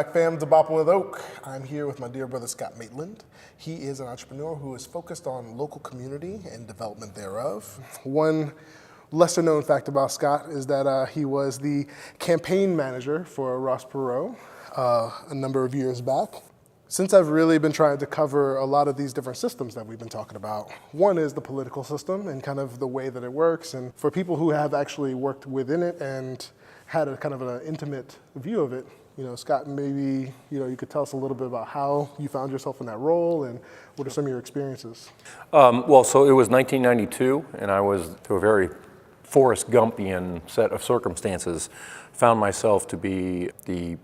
Scott fam, DeBopple with Oak. I'm here with my dear brother Scott Maitland. He is an entrepreneur who is focused on local community and development thereof. One lesser known fact about Scott is that he was the campaign manager for Ross Perot a number of years back. Since I've really been trying to cover a lot of these different systems that we've been talking about, one is the political system and kind of the way that it works. And for people who have actually worked within it and had a kind of an intimate view of it, Scott, maybe, you could tell us a little bit about how you found yourself in that role and what are some of your experiences? So it was 1992, and I was, through a very Forrest Gumpian set of circumstances, found myself to be the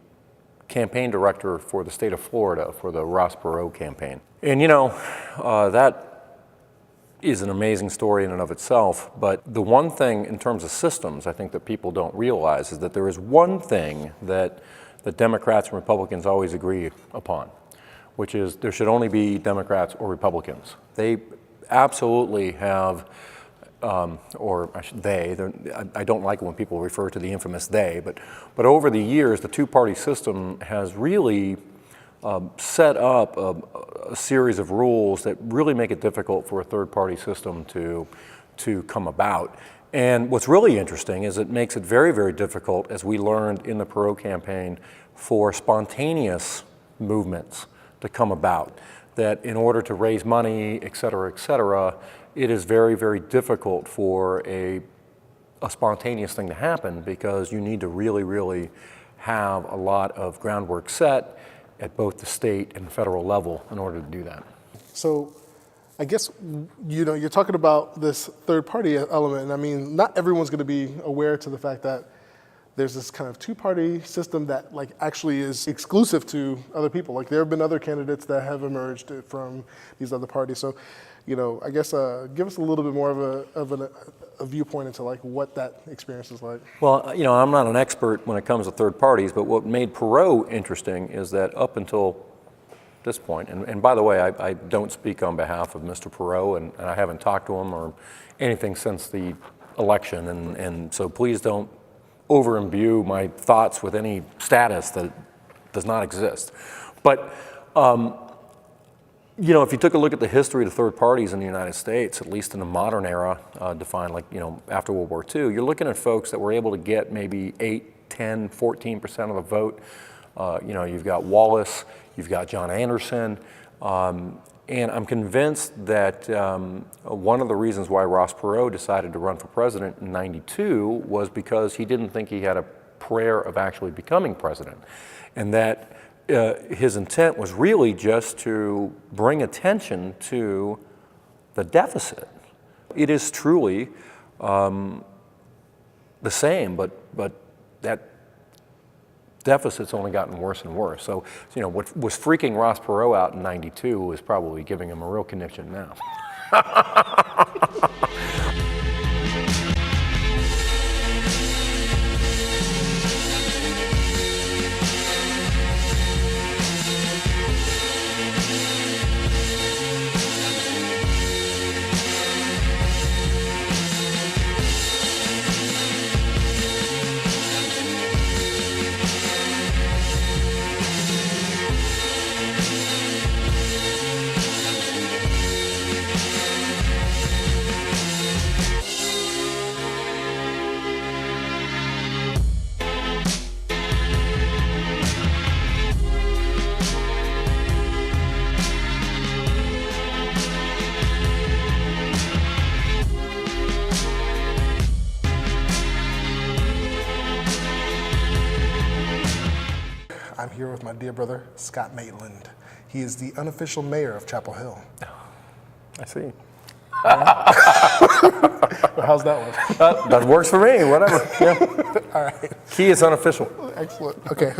campaign director for the state of Florida for the Ross Perot campaign. And that is an amazing story in and of itself, but the one thing in terms of systems I think that people don't realize is that there is one thing that the Democrats and Republicans always agree upon, which is there should only be Democrats or Republicans. They absolutely have, I don't like it when people refer to the infamous they, but over the years, the two-party system has really set up a series of rules that really make it difficult for a third-party system to come about. And what's really interesting is it makes it very, very difficult, as we learned in the Perot campaign, for spontaneous movements to come about. That in order to raise money, et cetera, it is very, very difficult for a spontaneous thing to happen because you need to really, really have a lot of groundwork set at both the state and federal level in order to do that. So I guess, you're talking about this third party element, and I mean, not everyone's going to be aware to the fact that there's this kind of two-party system that actually is exclusive to other people. There have been other candidates that have emerged from these other parties. So, I guess give us a little bit more of a viewpoint into what that experience is like. Well, I'm not an expert when it comes to third parties, but what made Perot interesting is that up until this point, and by the way, I don't speak on behalf of Mr. Perot, and I haven't talked to him or anything since the election, and so please don't over-imbue my thoughts with any status that does not exist. But if you took a look at the history of the third parties in the United States, at least in the modern era, defined after World War II, you're looking at folks that were able to get maybe 8, 10, 14% of the vote. You've got Wallace, you've got John Anderson, and I'm convinced that one of the reasons why Ross Perot decided to run for president in '92 was because he didn't think he had a prayer of actually becoming president, and that his intent was really just to bring attention to the deficit. It is truly the same, but that deficit's only gotten worse and worse. So, what was freaking Ross Perot out in '92 is probably giving him a real conniption now. I'm here with my dear brother, Scott Maitland. He is the unofficial mayor of Chapel Hill. I see. How's that one? That works for me, whatever. Yeah. All right. Key is unofficial. Excellent. Okay.